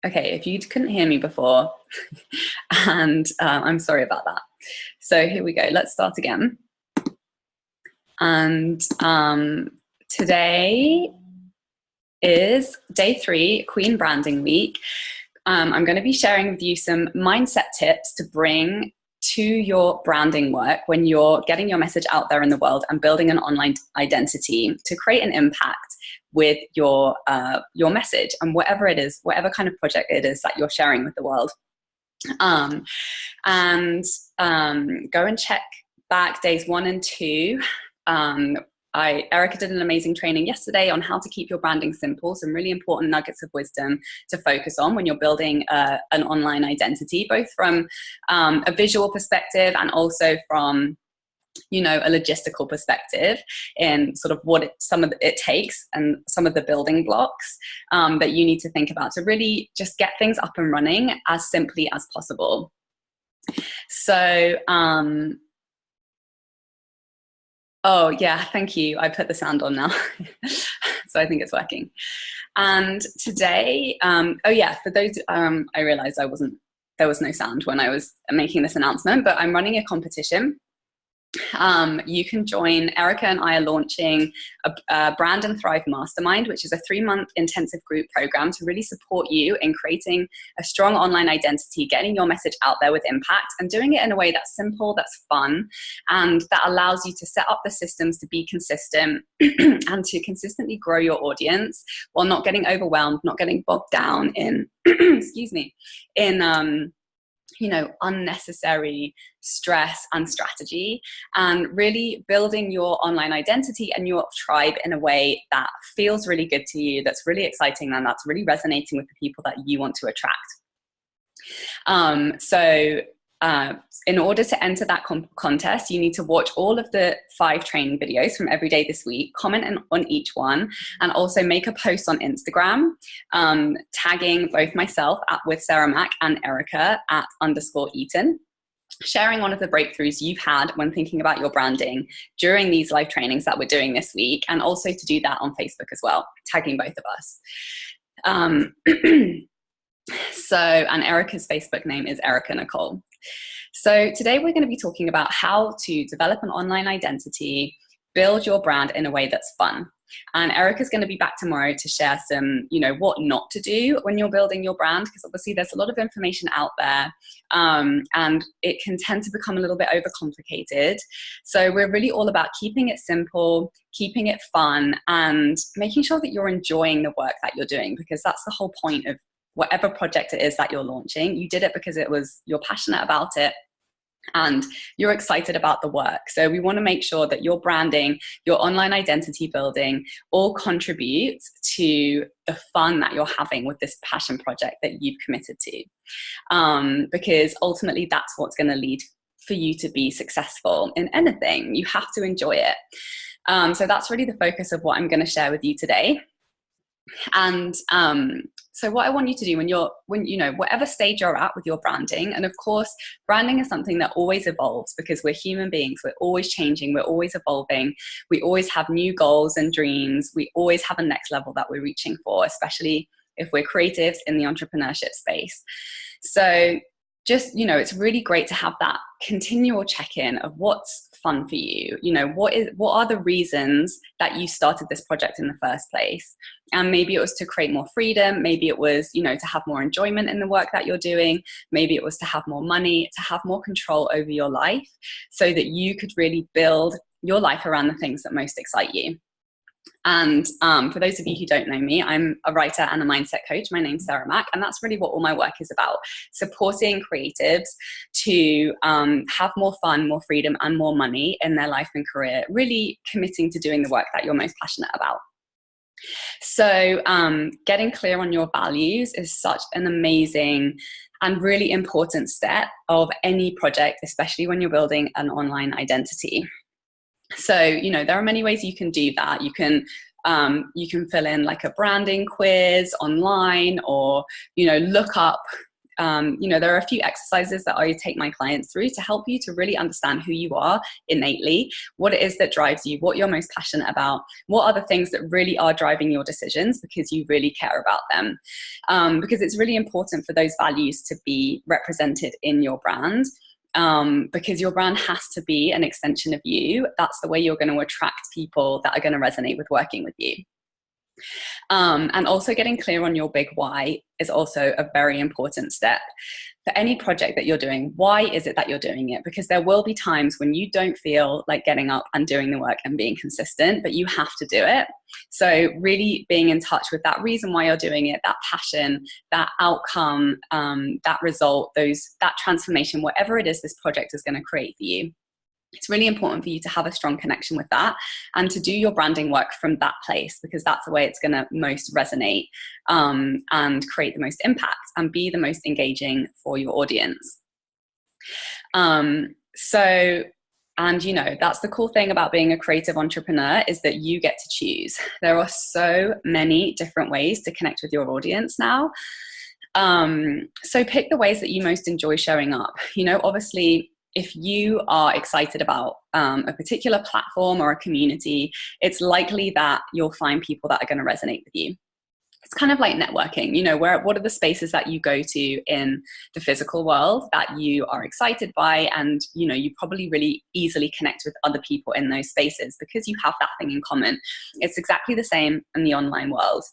Okay, if you couldn't hear me before, and I'm sorry about that. So here we go. Let's start again. And today is day 3, Queen Branding Week. I'm going to be sharing with you some mindset tips to bring to your branding work when you're getting your message out there in the world and building an online identity to create an impact with your message and whatever it is, whatever kind of project it is that you're sharing with the world. Go and check back days 1 and 2. Erica did an amazing training yesterday on how to keep your branding simple, some really important nuggets of wisdom to focus on when you're building an online identity, both from a visual perspective and also from a logistical perspective in sort of what it takes and some of the building blocks that you need to think about to really just get things up and running as simply as possible. So, oh yeah, thank you. I put the sound on now. So I think it's working. And today, oh yeah, for those, I realized there was no sound when I was making this announcement, but I'm running a competition. You can join. Erica and I are launching a Brand and Thrive Mastermind, which is a 3-month intensive group program to really support you in creating a strong online identity, getting your message out there with impact, and doing it in a way that's simple, that's fun, and that allows you to set up the systems to be consistent and to consistently grow your audience while not getting overwhelmed, not getting bogged down in, excuse me, in unnecessary stress and strategy, and really building your online identity and your tribe in a way that feels really good to you, that's really exciting, and that's really resonating with the people that you want to attract. In order to enter that contest, you need to watch all of the 5 training videos from every day this week, comment on each one, and also make a post on Instagram, tagging both myself with Sarah Mack and Erica at _Eaton, sharing one of the breakthroughs you've had when thinking about your branding during these live trainings that we're doing this week, and also to do that on Facebook as well, tagging both of us. And Erica's Facebook name is Erica Nicole. So today we're going to be talking about how to develop an online identity, build your brand in a way that's fun. And Erica's going to be back tomorrow to share some, what not to do when you're building your brand, because obviously there's a lot of information out there, and it can tend to become a little bit overcomplicated. So we're really all about keeping it simple, keeping it fun, and making sure that you're enjoying the work that you're doing, because that's the whole point of whatever project it is that you're launching. You did it because you're passionate about it and you're excited about the work. So we want to make sure that your branding, your online identity building all contributes to the fun that you're having with this passion project that you've committed to. Because ultimately that's what's going to lead for you to be successful in anything. You have to enjoy it. So that's really the focus of what I'm going to share with you today. And so what I want you to do when whatever stage you're at with your branding, and of course, branding is something that always evolves because we're human beings. We're always changing. We're always evolving. We always have new goals and dreams. We always have a next level that we're reaching for, especially if we're creatives in the entrepreneurship space. So just, it's really great to have that continual check-in of what's fun for you. What are the reasons that you started this project in the first place? And maybe it was to create more freedom. Maybe it was, to have more enjoyment in the work that you're doing. Maybe it was to have more money, to have more control over your life so that you could really build your life around the things that most excite you. And for those of you who don't know me, I'm a writer and a mindset coach. My name's Sarah Mack, and that's really what all my work is about, supporting creatives to have more fun, more freedom, and more money in their life and career, really committing to doing the work that you're most passionate about. So getting clear on your values is such an amazing and really important step of any project, especially when you're building an online identity. So, there are many ways you can do that. You can fill in like a branding quiz online, or, look up there are a few exercises that I take my clients through to help you to really understand who you are innately, what it is that drives you, what you're most passionate about, what are the things that really are driving your decisions because you really care about them. Because it's really important for those values to be represented in your brand. Because your brand has to be an extension of you. That's the way you're going to attract people that are going to resonate with working with you. And also getting clear on your big why is also a very important step. For any project that you're doing, why is it that you're doing it? Because there will be times when you don't feel like getting up and doing the work and being consistent, but you have to do it. So really being in touch with that reason why you're doing it, that passion, that outcome, that result, that transformation, whatever it is this project is going to create for you. It's really important for you to have a strong connection with that and to do your branding work from that place, because that's the way it's going to most resonate and create the most impact and be the most engaging for your audience. And that's the cool thing about being a creative entrepreneur, is that you get to choose. There are so many different ways to connect with your audience now. So pick the ways that you most enjoy showing up. Obviously, if you are excited about a particular platform or a community, it's likely that you'll find people that are going to resonate with you. It's kind of like networking, what are the spaces that you go to in the physical world that you are excited by, and, you probably really easily connect with other people in those spaces because you have that thing in common. It's exactly the same in the online world.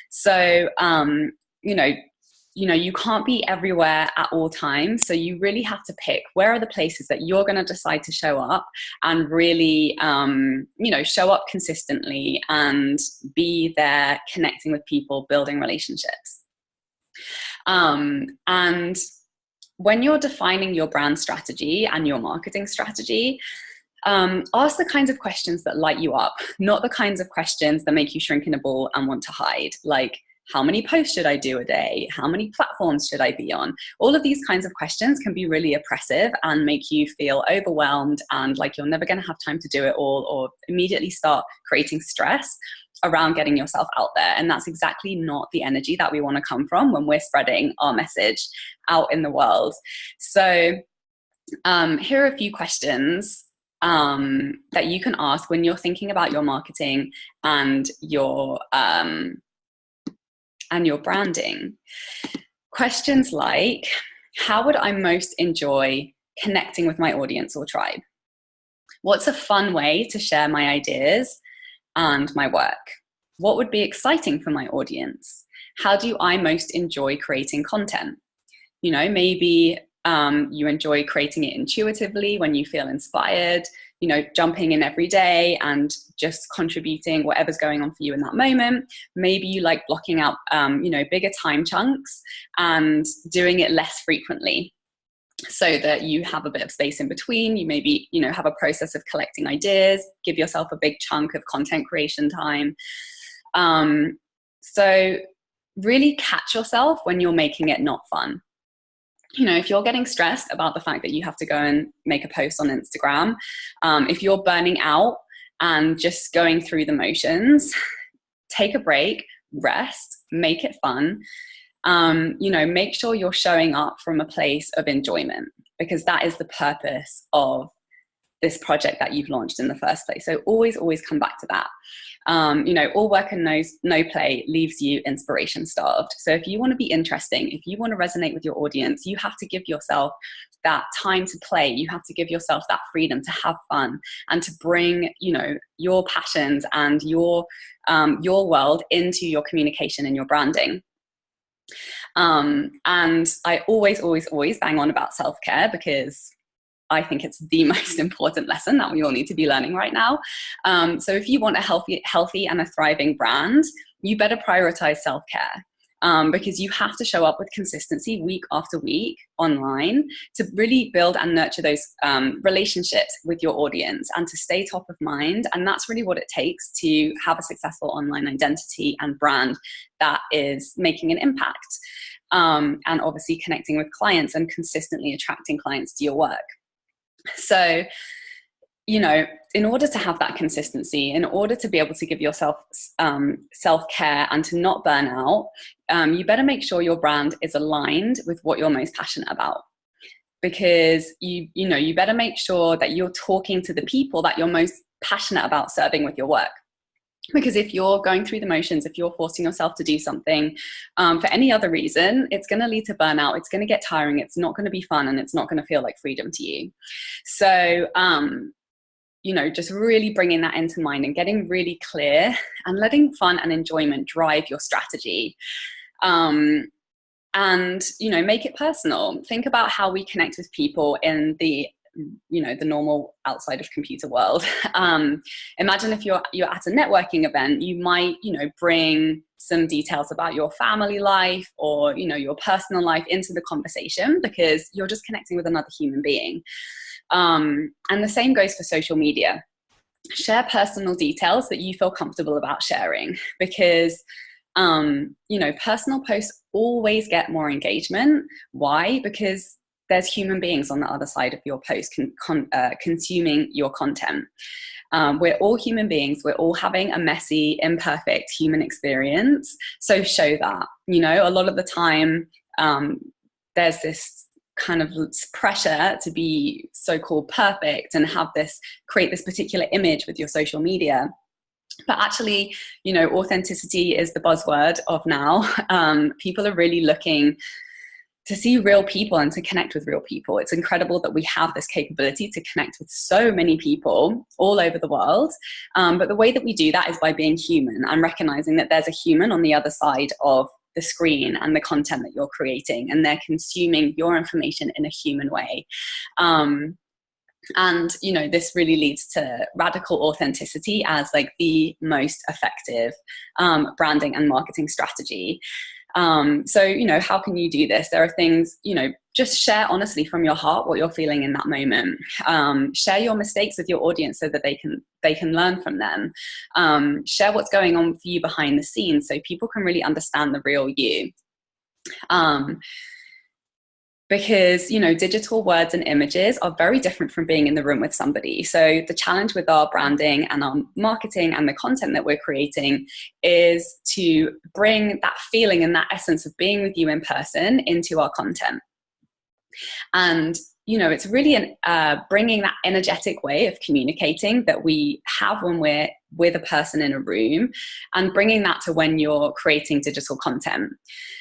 So, you can't be everywhere at all times. So you really have to pick where are the places that you're going to decide to show up and really, show up consistently and be there connecting with people, building relationships. And when you're defining your brand strategy and your marketing strategy, ask the kinds of questions that light you up, not the kinds of questions that make you shrink in a ball and want to hide. Like, how many posts should I do a day? How many platforms should I be on? All of these kinds of questions can be really oppressive and make you feel overwhelmed and like you're never going to have time to do it all, or immediately start creating stress around getting yourself out there. And that's exactly not the energy that we want to come from when we're spreading our message out in the world. So here are a few questions that you can ask when you're thinking about your marketing and your branding. Questions like, how would I most enjoy connecting with my audience or tribe? What's a fun way to share my ideas and my work? What would be exciting for my audience? How do I most enjoy creating content? Maybe you enjoy creating it intuitively when you feel inspired, jumping in every day and just contributing whatever's going on for you in that moment. Maybe you like blocking out, bigger time chunks and doing it less frequently so that you have a bit of space in between. You maybe, have a process of collecting ideas, give yourself a big chunk of content creation time. So really catch yourself when you're making it not fun. If you're getting stressed about the fact that you have to go and make a post on Instagram, if you're burning out and just going through the motions, take a break, rest, make it fun. Make sure you're showing up from a place of enjoyment, because that is the purpose of this project that you've launched in the first place. So always come back to that. All work and no play leaves you inspiration starved. So if you want to be interesting, if you want to resonate with your audience, you have to give yourself that time to play. You have to give yourself that freedom to have fun and to bring, your passions and your world into your communication and your branding. And I always bang on about self-care, because I think it's the most important lesson that we all need to be learning right now. So if you want a healthy and a thriving brand, you better prioritize self-care, because you have to show up with consistency week after week online to really build and nurture those relationships with your audience and to stay top of mind. And that's really what it takes to have a successful online identity and brand that is making an impact, and obviously connecting with clients and consistently attracting clients to your work. So, in order to have that consistency, in order to be able to give yourself self-care and to not burn out, you better make sure your brand is aligned with what you're most passionate about. Because you better make sure that you're talking to the people that you're most passionate about serving with your work. Because if you're going through the motions, if you're forcing yourself to do something for any other reason, it's going to lead to burnout. It's going to get tiring. It's not going to be fun, and it's not going to feel like freedom to you. So, just really bringing that into mind and getting really clear and letting fun and enjoyment drive your strategy. And, make it personal. Think about how we connect with people in the normal outside of computer world. Imagine if you're at a networking event, you might, bring some details about your family life or, your personal life into the conversation, because you're just connecting with another human being. And the same goes for social media. Share personal details that you feel comfortable about sharing, because personal posts always get more engagement. Why? Because there's human beings on the other side of your post consuming your content. We're all human beings. We're all having a messy, imperfect human experience. So show that. A lot of the time, there's this kind of pressure to be so-called perfect and create this particular image with your social media. But actually, authenticity is the buzzword of now. People are really looking to see real people and to connect with real people. It's incredible that we have this capability to connect with so many people all over the world. But the way that we do that is by being human and recognizing that there's a human on the other side of the screen and the content that you're creating, and they're consuming your information in a human way. And, this really leads to radical authenticity as like the most effective branding and marketing strategy. So, how can you do this? There are things, just share honestly from your heart what you're feeling in that moment. Share your mistakes with your audience so that they can learn from them. Share what's going on for you behind the scenes so people can really understand the real you. Because, digital words and images are very different from being in the room with somebody. So the challenge with our branding and our marketing and the content that we're creating is to bring that feeling and that essence of being with you in person into our content. And, it's really bringing that energetic way of communicating that we have when we're with a person in a room, and bringing that to when you're creating digital content.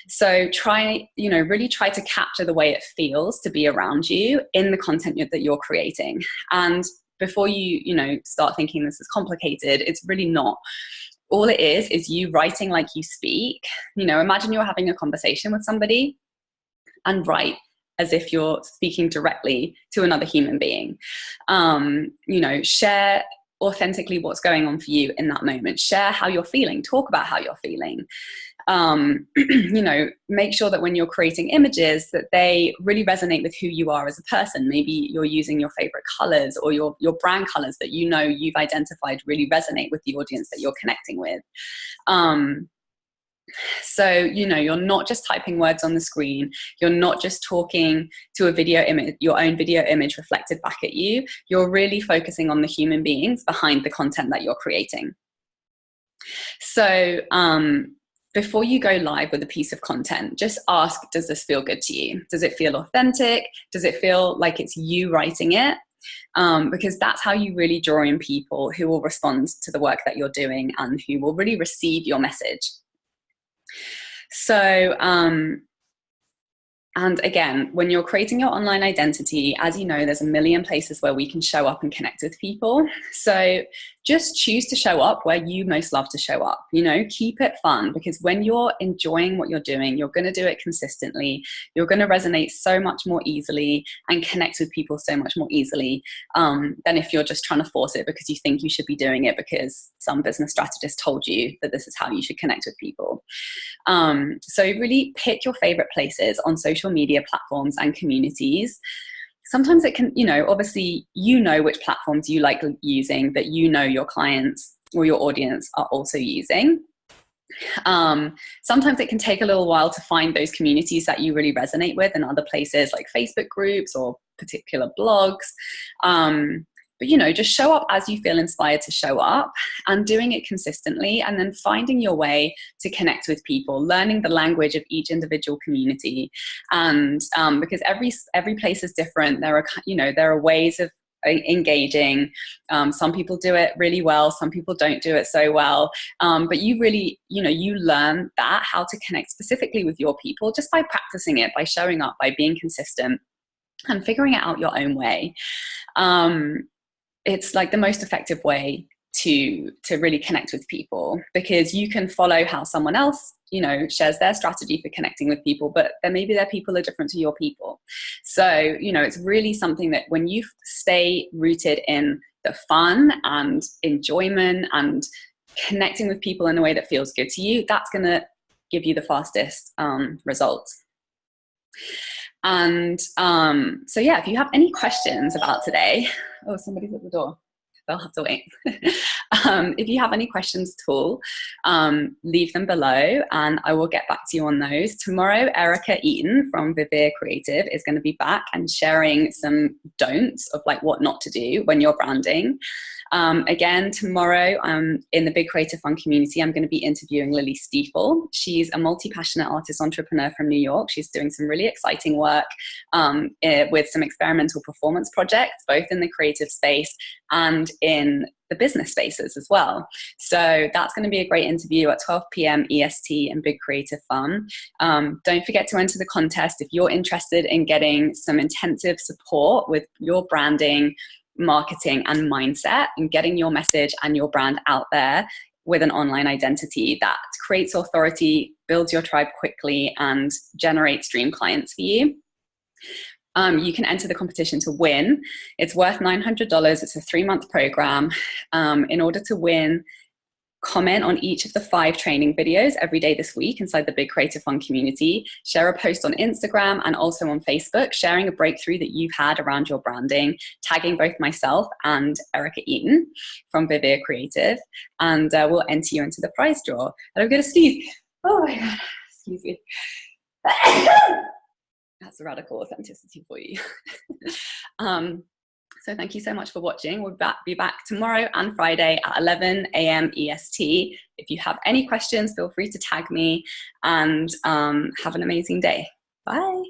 So really try to capture the way it feels to be around you in the content that you're creating. And before you, start thinking this is complicated, it's really not. All it is you writing like you speak. Imagine you're having a conversation with somebody and write as if you're speaking directly to another human being. Share authentically what's going on for you in that moment. Share how you're feeling. Talk about how you're feeling. Make sure that when you're creating images that they really resonate with who you are as a person. Maybe you're using your favorite colors or your brand colors that you've identified really resonate with the audience that you're connecting with. So, you're not just typing words on the screen. You're not just talking to a video image, your own video image reflected back at you. You're really focusing on the human beings behind the content that you're creating. So, before you go live with a piece of content, just ask, does this feel good to you? Does it feel authentic? Does it feel like it's you writing it? Because that's how you really draw in people who will respond to the work that you're doing and who will really receive your message. So, and again, when you're creating your online identity, as you know, there's a million places where we can show up and connect with people. So just choose to show up where you most love to show up. Keep it fun, because when you're enjoying what you're doing, you're going to do it consistently. You're going to resonate so much more easily and connect with people so much more easily than if you're just trying to force it because you think you should be doing it because some business strategist told you that this is how you should connect with people. So really pick your favorite places on social media platforms and communities. Sometimes it can, obviously, which platforms you like using, that your clients or your audience are also using. Sometimes it can take a little while to find those communities that you really resonate with in other places like Facebook groups or particular blogs. But, you know, just show up as you feel inspired to show up, and doing it consistently, and then finding your way to connect with people, learning the language of each individual community. And because every place is different, there are ways of engaging. Some people do it really well, some people don't do it so well, but you really, you learn that, how to connect specifically with your people just by practicing it, by showing up, by being consistent and figuring it out your own way. It's like the most effective way to really connect with people, because you can follow how someone else shares their strategy for connecting with people, but then maybe their people are different to your people. So it's really something that when you stay rooted in the fun and enjoyment and connecting with people in a way that feels good to you, that's going to give you the fastest results. And so yeah, if you have any questions about today, oh, somebody's at the door, they'll have to wait. If you have any questions at all, leave them below and I will get back to you on those. Tomorrow, Erica Eaton from Vivere Creative is going to be back and sharing some don'ts of like what not to do when you're branding. Again, tomorrow, in the Big Creative Fun community, I'm going to be interviewing Lily Stiefel. She's a multi-passionate artist entrepreneur from New York. She's doing some really exciting work with some experimental performance projects, both in the creative space and in the business spaces as well. So that's going to be a great interview at 12 p.m. EST in Big Creative Fun. Don't forget to enter the contest if you're interested in getting some intensive support with your branding, marketing and mindset, and getting your message and your brand out there with an online identity that creates authority, builds your tribe quickly, and generates dream clients for you. You can enter the competition to win. It's worth $900. It's a 3-month program. In order to win, comment on each of the 5 training videos every day this week inside the Big Creative Fun community. Share a post on Instagram and also on Facebook, sharing a breakthrough that you've had around your branding, tagging both myself and Erica Eaton from Vivere Creative, and we'll enter you into the prize draw. And I'm going to sneeze. Oh my God, excuse me. That's a radical authenticity for you. So thank you so much for watching. We'll be back tomorrow and Friday at 11 a.m. EST. If you have any questions, feel free to tag me, and have an amazing day. Bye.